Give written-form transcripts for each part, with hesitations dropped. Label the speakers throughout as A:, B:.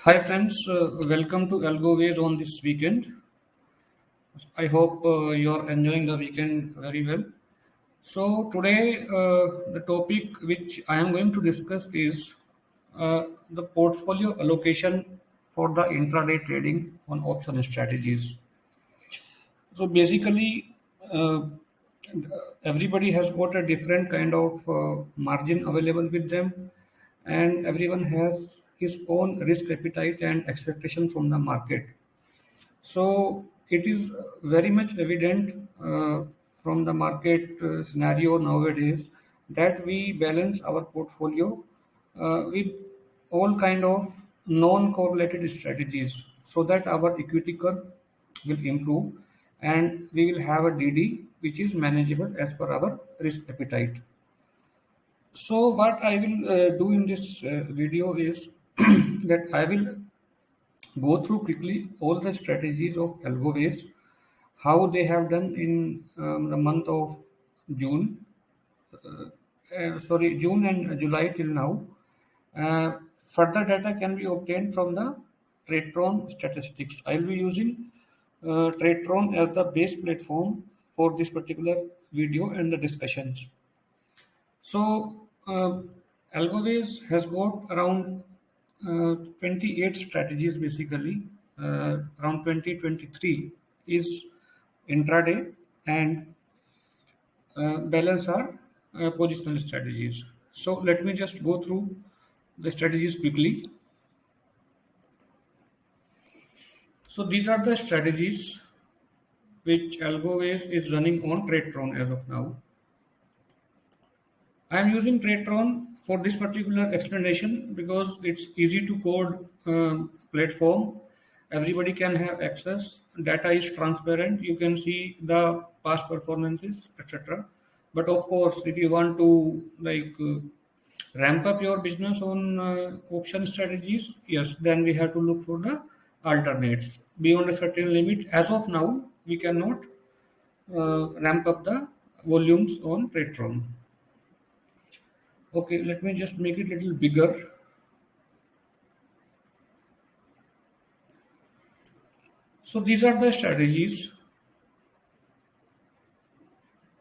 A: Hi friends, welcome to Algoways on this weekend. I hope you're enjoying the weekend very well. So today the topic which I am going to discuss is the portfolio allocation for the intraday trading on option strategies. So basically, everybody has got a different kind of margin available with them, and everyone has his own risk appetite and expectation from the market. So it is very much evident from the market scenario nowadays that we balance our portfolio with all kind of non-correlated strategies so that our equity curve will improve and we will have a DD which is manageable as per our risk appetite. So what I will do in this video is that I will go through quickly all the strategies of Algoways, how they have done in the month of June, June and July till now. Further data can be obtained from the TradeTron statistics. I will be using TradeTron as the base platform for this particular video and the discussions. So, Algoways has got around 28 strategies basically. Around 2023 is intraday and balance are positional strategies. So, let me just go through the strategies quickly. So, these are the strategies which Algoways is running on TradeTron as of now. I am using TradeTron for this particular explanation because it's easy to code platform. Everybody can have access. Data is transparent. You can see the past performances, etc. But of course, if you want to ramp up your business on option strategies, yes, then we have to look for the alternates. Beyond a certain limit, as of now, we cannot ramp up the volumes on TradeTron. Okay, let me just make it a little bigger. So these are the strategies,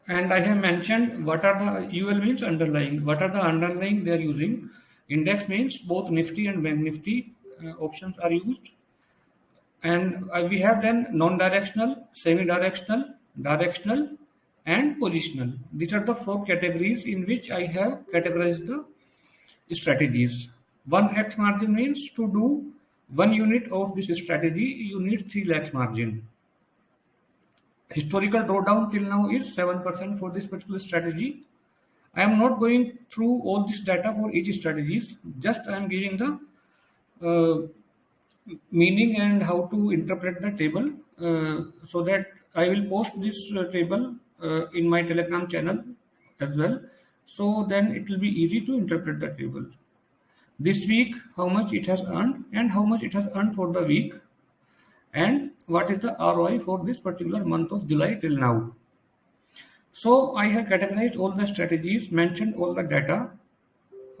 A: and I have mentioned what are the UL means underlying. What are the underlying they are using? Index means both Nifty and Bank Nifty options are used, and we have then non-directional, semi-directional, directional, and positional. These are the four categories in which I have categorized the strategies. 1x margin means to do 1 unit of this strategy, you need 3 lakhs margin. Historical drawdown till now is 7% for this particular strategy. I am not going through all this data for each strategies. Just I am giving the meaning and how to interpret the table so that I will post this table in my Telegram channel as well. So then it will be easy to interpret the table. This week, how much it has earned and how much it has earned for the week, and what is the ROI for this particular month of July till now. So I have categorized all the strategies, mentioned all the data.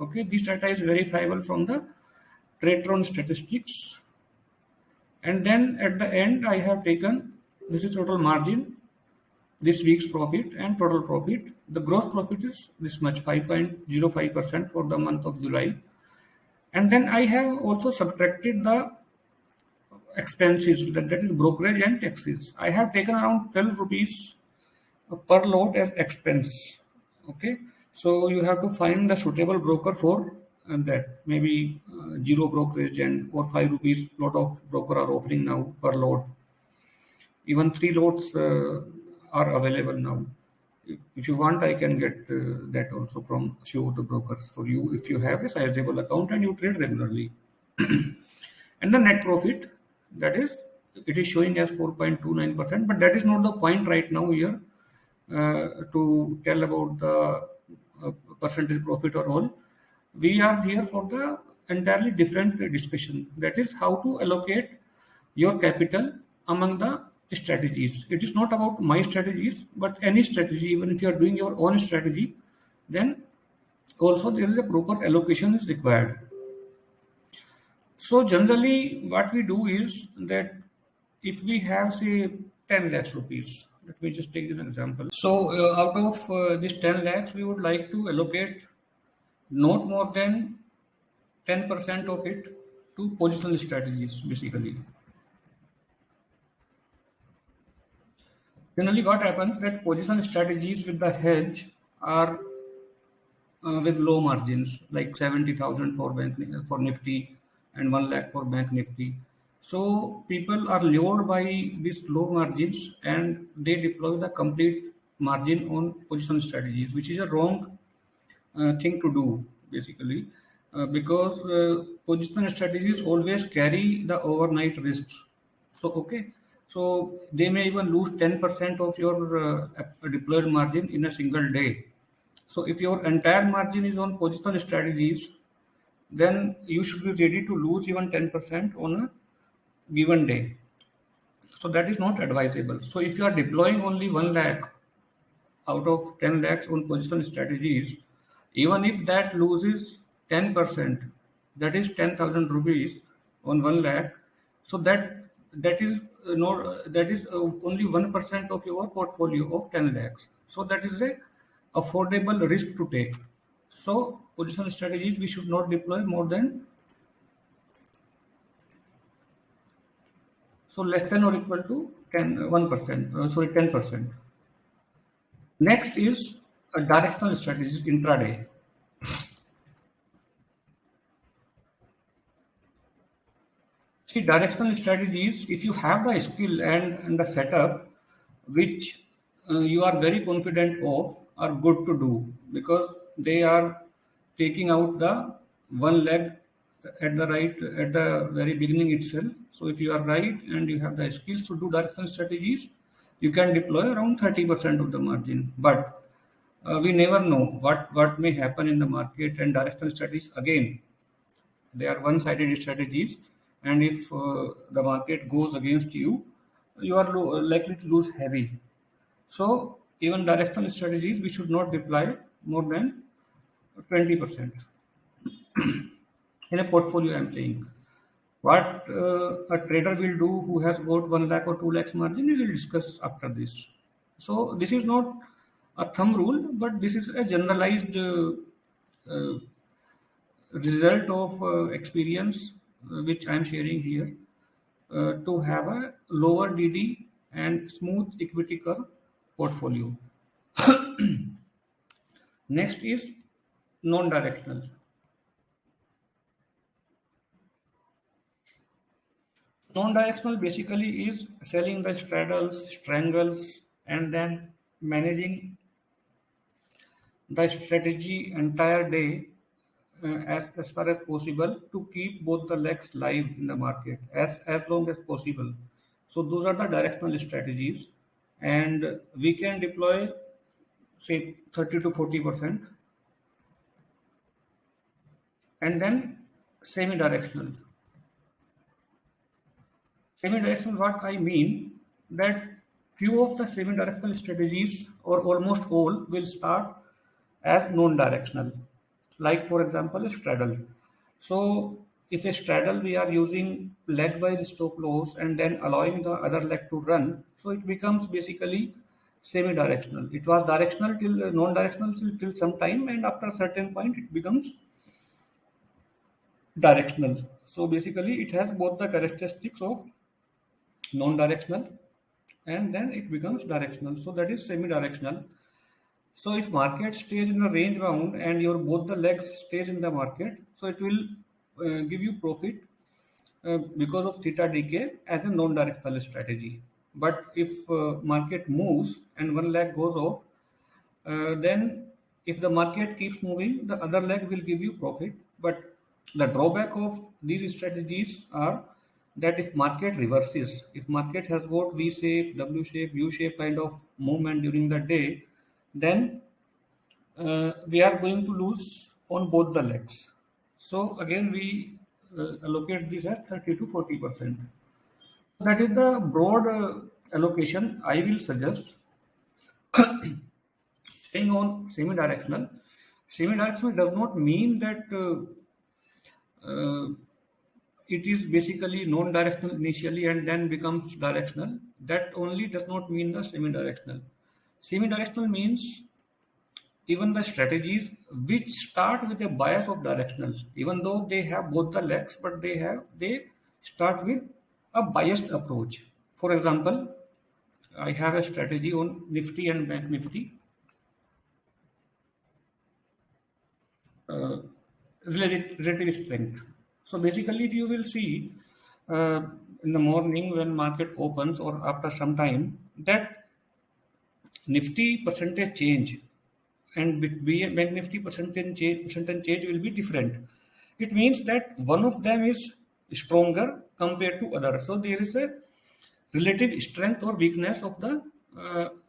A: Okay, this data is verifiable from the TradeTron statistics. And then at the end, I have taken this is total margin, this week's profit and total profit. The gross profit is this much, 5.05% for the month of July. And then I have also subtracted the expenses, that is brokerage and taxes. I have taken around 12 rupees per lot as expense. Okay, so you have to find the suitable broker for that. Maybe zero brokerage and or 5 rupees lot of broker are offering now per lot. Even 3 lots are available now. If you want, I can get that also from few of the brokers for you if you have a sizable account and you trade regularly. And the net profit, that is, it is showing as 4.29%, but that is not the point right now here to tell about the percentage profit or all. We are here for the entirely different discussion, that is how to allocate your capital among the strategies. It is not about my strategies, but any strategy. Even if you are doing your own strategy, then also there is a proper allocation is required. So generally, what we do is that if we have say 10 lakhs rupees, let me just take this example. So out of this 10 lakhs, we would like to allocate not more than 10% of it to positional strategies, basically. Generally, what happens that position strategies with the hedge are with low margins, like 70,000 for for Nifty and 1 lakh for Bank Nifty. So people are lured by these low margins and they deploy the complete margin on position strategies, which is a wrong thing to do, basically, because position strategies always carry the overnight risks. So okay, so they may even lose 10% of your deployed margin in a single day. So if your entire margin is on positional strategies, then you should be ready to lose even 10% on a given day. So that is not advisable. So if you are deploying only 1 lakh out of 10 lakhs on positional strategies, even if that loses 10%, that is 10,000 rupees on 1 lakh, so that is no that is only 1% of your portfolio of 10 lakhs. So that is a affordable risk to take. So positional strategies we should not deploy more than so less than or equal to 1%, sorry 10%. Next is a directional strategies intraday. See, directional strategies, if you have the skill and the setup, which you are very confident of, are good to do because they are taking out the one leg at the right at the very beginning itself. So if you are right and you have the skills to do directional strategies, you can deploy around 30% of the margin. But we never know what may happen in the market, and directional strategies again, they are one-sided strategies, and if the market goes against you, you are likely to lose heavy. So even directional strategies, we should not deploy more than 20% in a portfolio. I'm saying what a trader will do who has got 1 lakh or 2 lakhs margin, we will discuss after this. So this is not a thumb rule, but this is a generalized uh, result of experience which I'm sharing here to have a lower DD and smooth equity curve portfolio. Next is non-directional. Non-directional basically is selling the straddles, strangles, and then managing the strategy entire day as far as possible to keep both the legs live in the market as long as possible. So those are the directional strategies, and we can deploy say 30 to 40%, and then semi-directional. Semi-directional, what I mean that few of the semi-directional strategies or almost all will start as non-directional. Like for example, a straddle. So if a straddle we are using leg-wise stop loss and then allowing the other leg to run, so it becomes basically semi-directional. It was directional till non-directional till some time, and after a certain point it becomes directional. So basically, it has both the characteristics of non-directional and then it becomes directional. So that is semi-directional. So if market stays in a range bound and your both the legs stays in the market, so it will give you profit because of theta decay as a non-directional strategy. But if market moves and one leg goes off, then if the market keeps moving, the other leg will give you profit. But the drawback of these strategies are that if market reverses, if market has got V shape, W shape, U shape kind of movement during the day, then we are going to lose on both the legs. So again, we allocate this as 30 to 40%. That is the broad allocation I will suggest. Staying on semi-directional, semi-directional does not mean that it is basically non-directional initially and then becomes directional. That only does not mean the semi-directional. Semi-directional means even the strategies which start with a bias of directionals, even though they have both the legs, but they start with a biased approach. For example, I have a strategy on Nifty and Bank Nifty, uh, relative strength. So basically, if you will see uh, in the morning when market opens or after some time, that Nifty percentage change and Bank Nifty percentage change will be different. It means that one of them is stronger compared to other. So there is a relative strength or weakness of the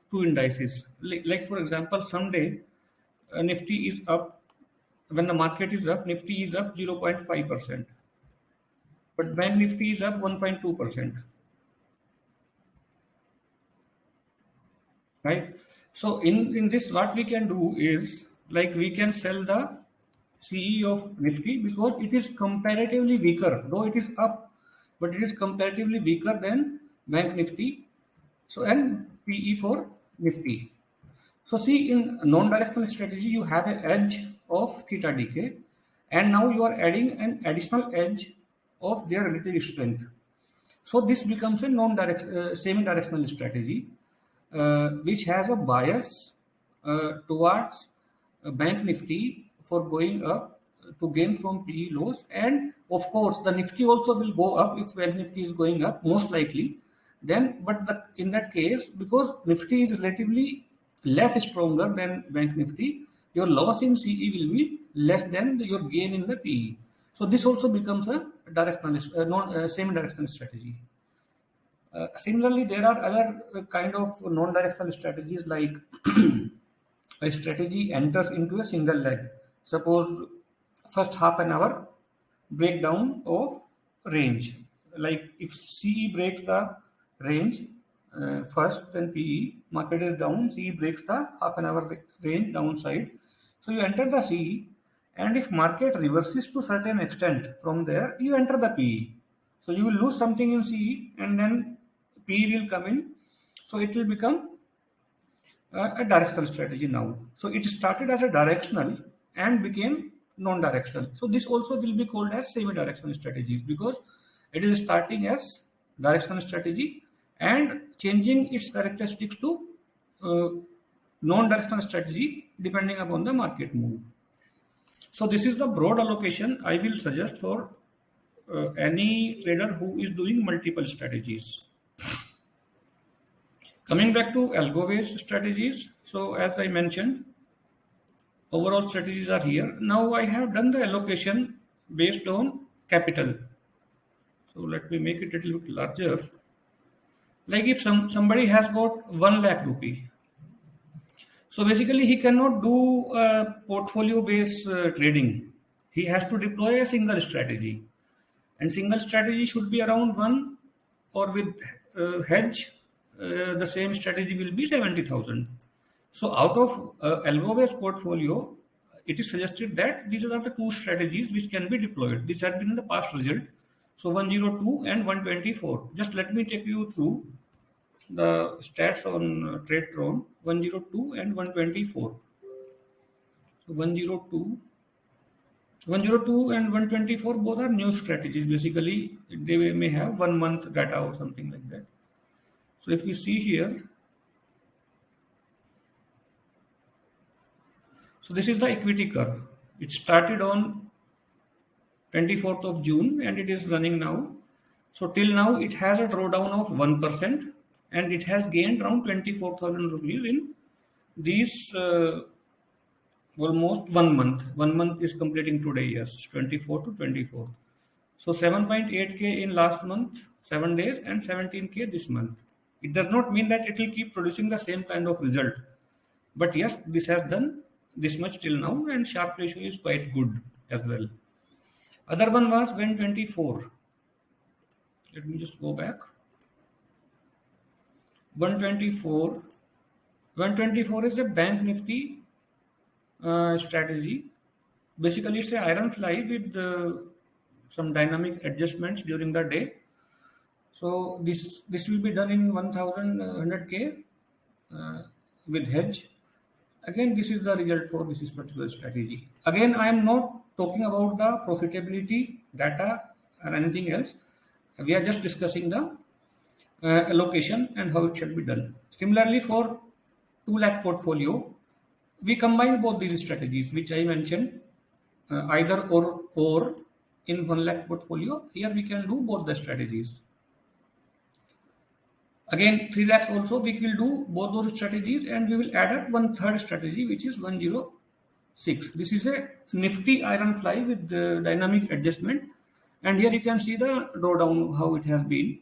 A: two indices. Like for example, someday Nifty is up. When the market is up, Nifty is up 0.5%, but Bank Nifty is up 1.2%. Right. So in this, what we can do is like we can sell the CE of Nifty because it is comparatively weaker, though it is up, but it is comparatively weaker than Bank Nifty. So and PE for Nifty. So see, in non-directional strategy, you have an edge of theta decay, and now you are adding an additional edge of their relative strength. So this becomes a semi-directional strategy, which has a bias towards Bank Nifty for going up to gain from PE lows, and of course the Nifty also will go up if Bank Nifty is going up, most likely. Then, but in that case, because Nifty is relatively less stronger than Bank Nifty, your loss in CE will be less than your gain in the PE. So this also becomes a directional, semi-directional strategy. Similarly, there are other kind of non-directional strategies like a strategy enters into a single leg. Suppose first half an hour breakdown of range. Like if CE breaks the range first, then PE market is down. CE breaks the half an hour range downside. So you enter the CE, and if market reverses to certain extent from there, you enter the PE. So you will lose something in CE, and then PE will come in. So it will become a directional strategy now. So it started as a directional and became non-directional. So this also will be called as semi-directional strategies because it is starting as directional strategy and changing its characteristics to uh, non-directional strategy depending upon the market move. So this is the broad allocation I will suggest for any trader who is doing multiple strategies. Coming back to algo-based strategies, so as I mentioned, overall strategies are here. Now I have done the allocation based on capital. So let me make it a little bit larger. Like if somebody has got 1 lakh rupee, so basically he cannot do portfolio based trading. He has to deploy a single strategy, and single strategy should be around one, or with hedge, the same strategy will be 70,000. So out of algo-based portfolio, it is suggested that these are the two strategies which can be deployed. This has been in the past result. So 102 and 124. Just let me take you through the stats on TradeTron 102 and 124. So 102 and 124 both are new strategies. Basically, they may have 1 month data or something like that. So if we see here, so this is the equity curve. It started on 24th of June and it is running now. So till now it has a drawdown of 1% and it has gained around 24,000 rupees in these almost 1 month. 1 month is completing today, yes, 24 to 24. So 7.8k in last month, 7 days, and 17k this month. It does not mean that it will keep producing the same kind of result. But yes, this has done this much till now, and Sharpe ratio is quite good as well. Other one was 124. Let me just go back. 124. 124 is a Bank Nifty strategy. Basically, it's a iron fly with some dynamic adjustments during the day. So this will be done in 1100K with hedge. Again, this is the result for this particular strategy. Again, I am not talking about the profitability data or anything else. We are just discussing the allocation and how it should be done. Similarly, for 2 lakh portfolio, we combine both these strategies, which I mentioned, either or in 1 lakh portfolio. Here we can do both the strategies. Again, 3 lakhs also we will do both those strategies, and we will add up one third strategy, which is 106. This is a nifty iron fly with the dynamic adjustment, and here you can see the drawdown how it has been.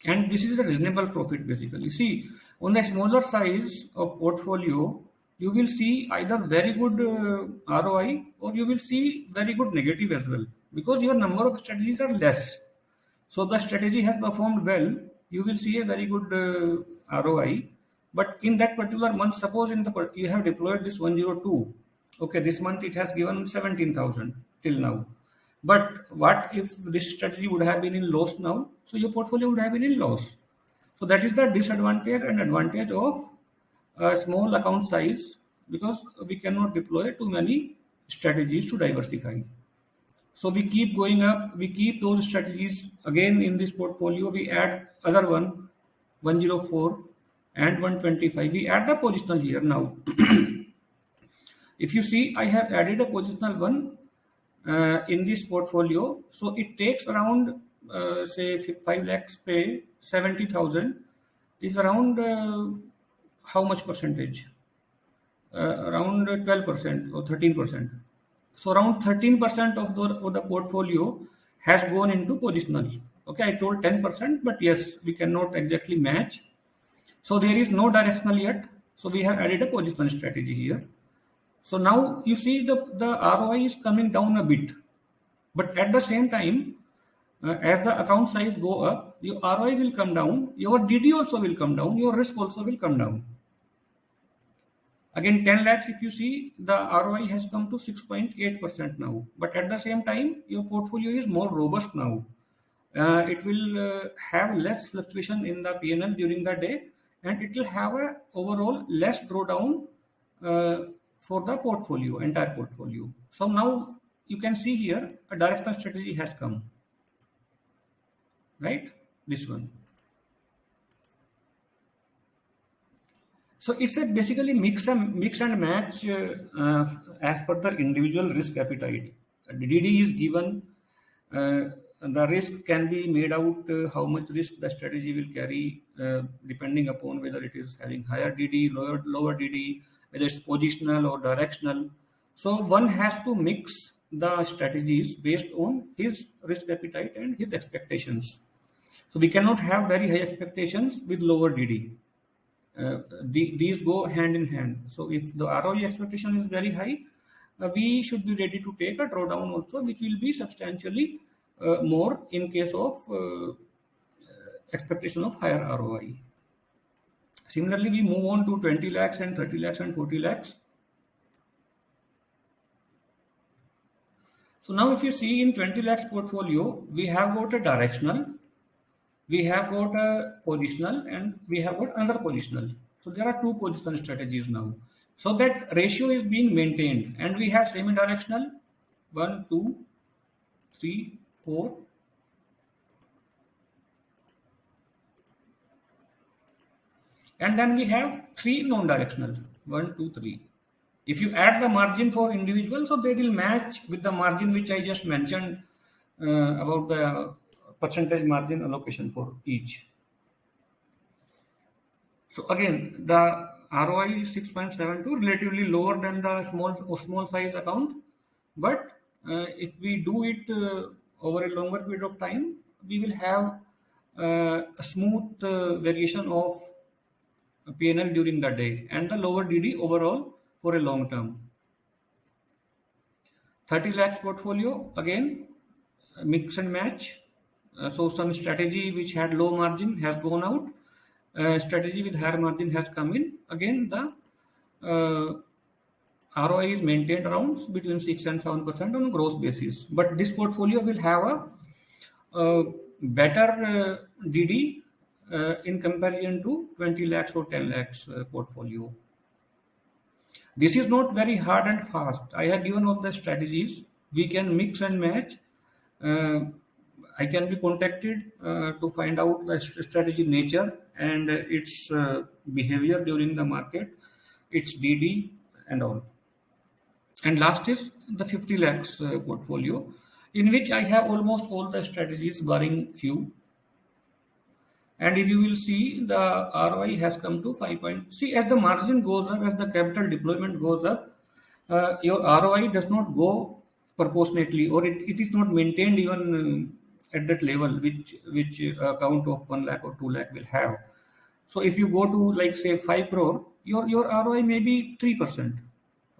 A: And this is a reasonable profit basically. See, on the smaller size of portfolio, you will see either very good ROI or you will see very good negative as well, because your number of strategies are less. So the strategy has performed well, you will see a very good ROI. But in that particular month, suppose you have deployed this 102. Okay, this month it has given 17,000 till now. But what if this strategy would have been in loss now? So your portfolio would have been in loss. So that is the disadvantage and advantage of a small account size, because we cannot deploy too many strategies to diversify. So we keep going up, we keep those strategies again in this portfolio, we add other one, 104 and 125. We add the positional here now. If you see, I have added a positional one in this portfolio. So it takes around, say 5 lakhs pay, 70,000 is around how much percentage? Around 12% or 13%. So around 13% of the portfolio has gone into positional. Okay, I told 10%, but yes, we cannot exactly match. So there is no directional yet. So we have added a positional strategy here. So now you see the ROI is coming down a bit. But at the same time, as the account size go up, your ROI will come down, your DD also will come down, your risk also will come down. Again, 10 lakhs, if you see, the ROI has come to 6.8% now. But at the same time, your portfolio is more robust now. It will have less fluctuation in the P&L during the day, and it will have a overall less drawdown for the portfolio, entire portfolio. So now you can see here a directional strategy has come, right? This one. So it's a basically mix and match as per the individual risk appetite. DD is given, the risk can be made out how much risk the strategy will carry depending upon whether it is having higher DD, lower DD, whether it's positional or directional. So one has to mix the strategies based on his risk appetite and his expectations. So we cannot have very high expectations with lower DD. These go hand in hand. So if the ROE expectation is very high, we should be ready to take a drawdown also, which will be substantially more in case of expectation of higher ROI. Similarly, we move on to 20 lakhs and 30 lakhs and 40 lakhs. So now if you see in 20 lakhs portfolio, we have got a directional, we have got a positional, and we have got another positional. So there are two positional strategies now. So that ratio is being maintained, and we have semi-directional 1, 2, 3, 4. And then we have 3 non-directional 1, 2, 3. If you add the margin for individual, so they will match with the margin which I just mentioned about the percentage margin allocation for each. So again, the ROI is 6.72, relatively lower than the small size account. But if we do it over a longer period of time, we will have a smooth variation of P&L during the day and the lower DD overall for a long term. 30 lakhs portfolio, again, mix and match. So some strategy which had low margin has gone out. Strategy with higher margin has come in. Again, the ROI is maintained around between 6 and 7% on gross basis. But this portfolio will have a better DD in comparison to 20 lakhs or 10 lakhs portfolio. This is not very hard and fast. I have given all the strategies. We can mix and match. I can be contacted to find out the strategy nature and its behavior during the market, its DD and all. And last is the 50 lakhs portfolio, in which I have almost all the strategies barring few. And if you will see, the ROI has come to 5 point. See, as the margin goes up, as the capital deployment goes up, your ROI does not go proportionately, or it is not maintained even at that level, which account of 1 lakh or 2 lakh will have. So if you go to like say 5 crore, your ROI may be 3%.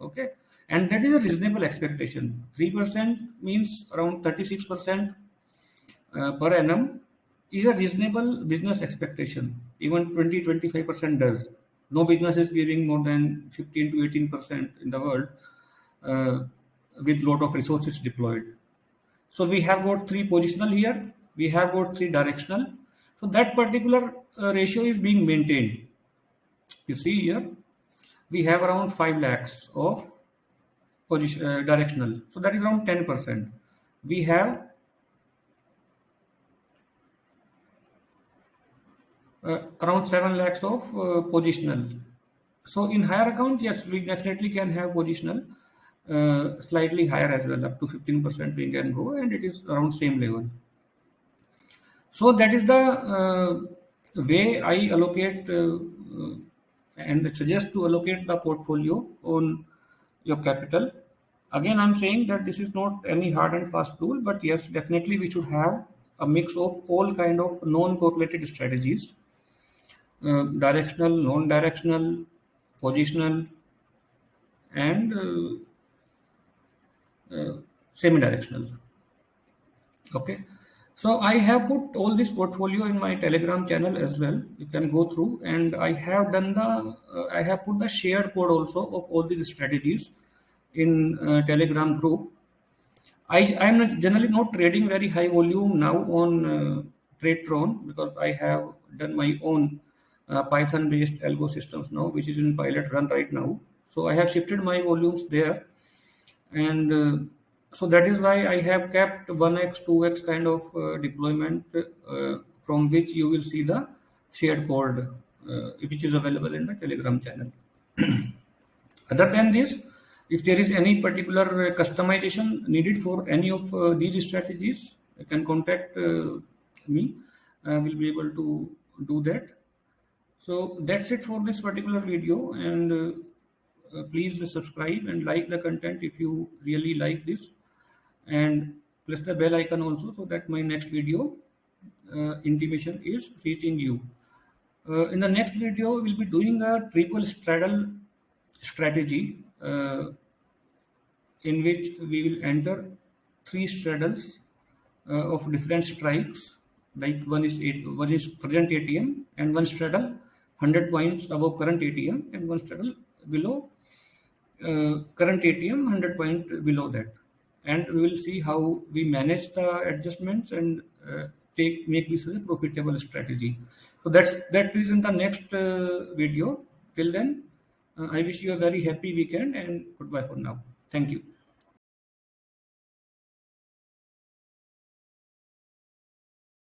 A: Okay, and that is a reasonable expectation. 3% means around 36% per annum is a reasonable business expectation. Even 20-25% does. No business is giving more than 15 to 18% in the world with lot of resources deployed. So we have got 3 positional here. We have got 3 directional. So that particular ratio is being maintained. You see here, we have around 5 lakhs of position directional. So that is around 10%. We have around 7 lakhs of positional. So in higher account, yes, we definitely can have positional, slightly higher as well, up to 15% we can go, and it is around same level. So that is the way I allocate and suggest to allocate the portfolio on your capital. Again, I'm saying that this is not any hard and fast rule, but yes, definitely we should have a mix of all kind of non-correlated strategies. Directional, non-directional, positional, and semi-directional. Okay, so I have put all this portfolio in my Telegram channel as well. You can go through, and I have done the I have put the shared code also of all these strategies in Telegram group. I am generally not trading very high volume now on TradeTron, because I have done my own Python based algo systems now, which is in pilot run right now. So I have shifted my volumes there, and so that is why I have kept 1x 2x kind of deployment from which you will see the shared code which is available in the Telegram channel. Other than this, if there is any particular customization needed for any of these strategies, you can contact me. We'll be able to do that. So that's it for this particular video, and please subscribe and like the content if you really like this, and press the bell icon also, so that my next video intimation is reaching you. In the next video, we'll be doing a triple straddle strategy in which we will enter 3 straddles of different strikes. Like one is present ATM, and one straddle 100 points above current ATM, and one straddle below current ATM 100 point below that. And we will see how we manage the adjustments and make this as a profitable strategy. So that is in the next video. Till then, I wish you a very happy weekend, and goodbye for now. Thank you.